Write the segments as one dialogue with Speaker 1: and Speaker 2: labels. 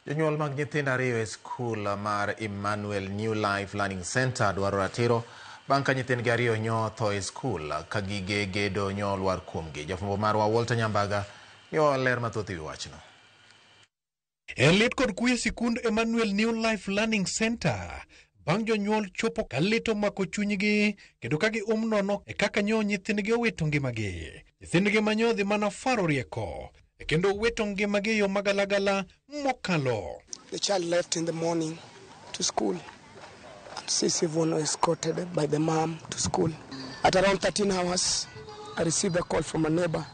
Speaker 1: Jonyuol mag nyithindo ariyo e skul mar Emmanuel New Life Learning Center dwaro ratiro bang' ka nyithindgi ariyo nyotho e skul ka gige gedo nyolwar kuomgi. Jafwambo marwa Walter Nyambaga miyowa ler mathoth ewi wachno.
Speaker 2: En lit kod kuyo sikund Emmanuel New Life Learning Center bang' jonyuol chopo ka lit omako chunygi kendo ka gi nono e kaka nyo nyithindgi owito ngimagi. Nyithindgi manyodhi mana faro rieko kendo owito ngimagi yo magalagala mokalo.
Speaker 3: The child left in the morning to school and Sisivon was escorted by the mom to school. At around 13 hours, I received a call from a neighbor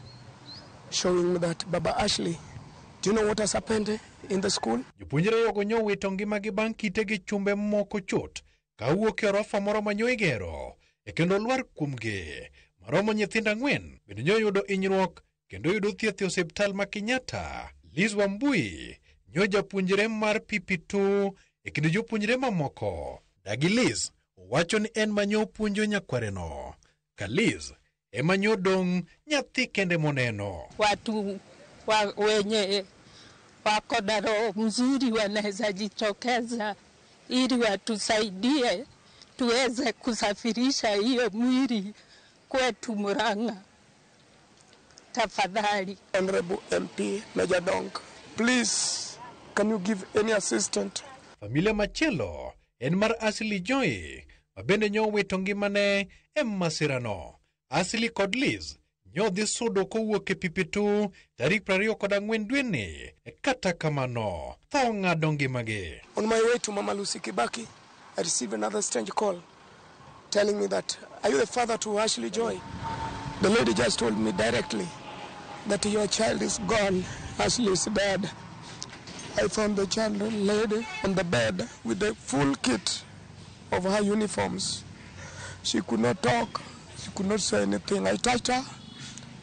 Speaker 3: showing me that Baba Ashley, do you know what has happened in the school?
Speaker 2: Jopuonjre yogo nyo wito ngimagi bang' kite gi chumbe moko chot ka wuok e orofa moro manyo igero kendo lwar kuomgi. Maromo nyithindo 4 bende nyo yudo hinyruok kendo yudo thieth e osiptal ma Kenyatta. Liz Wambui nyo japuonjre mar PP2 kendo jopuonjre mamoko. Dagi Liz wacho ni en manyo puonjo nyakwareno. Ka Liz ema nyo dong' nyathi kende moneno.
Speaker 4: Watu wenye wako na roho mzuri wanaweza jitokeza ili watusaidie tuweze kusafirisha hiyo mwili kwetu Murang'a. Tafadhali.
Speaker 3: Honorable MP Major Donk, please, can you give any assistance?
Speaker 2: Familia machielo en mar Ashley Joy mabende nyo wito ngimane e masirano. Ashley kod Liz nyo dhi sudo kowuok e PP2 tarik 24 dweni kata kamano tho ng'ado ngimagi.
Speaker 3: On my way to Mama Lucy Kibaki, I received another strange call telling me that, are you the father to Ashley Joy? The lady just told me directly that your child is gone, Ashley is dead. I found the child laid on the bed with the full kit of her uniforms. She could not talk, she could not say anything. I touched her,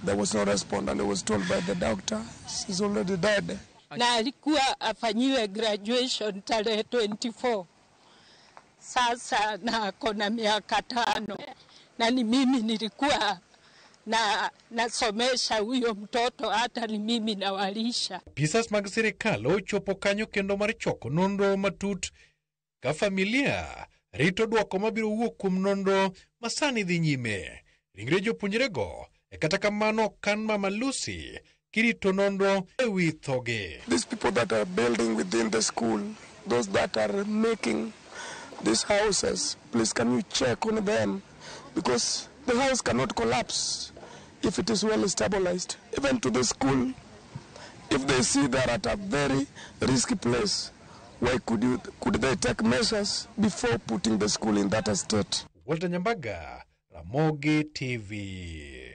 Speaker 3: there was no response, and I was told by the doctor, she's already dead.
Speaker 4: Na alikuwa afanyiwe graduation tarehe 24. Sasa na akona miaka 5. Na ni mimi nilikuwa nasomesha huyo mtoto, hata ni mimi nawalisha.
Speaker 2: Pisas mag sirikal ochopo kanyo kendo mar choko nonro matut ka familia rito duoko mabiro wuok kuom nonro masani dhi nyime. Ringre jopuonjrego kata kamano kan Mama Lucy kirito nonro ewi thoge.
Speaker 3: These people that are building within the school, those that are making these houses, please can you check on them, because the house cannot collapse if it is well stabilized. Even to the school, if they see they're at a very risky place, why could they take measures before putting the school in that state?
Speaker 2: Walter Nyambaga, Ramogi TV.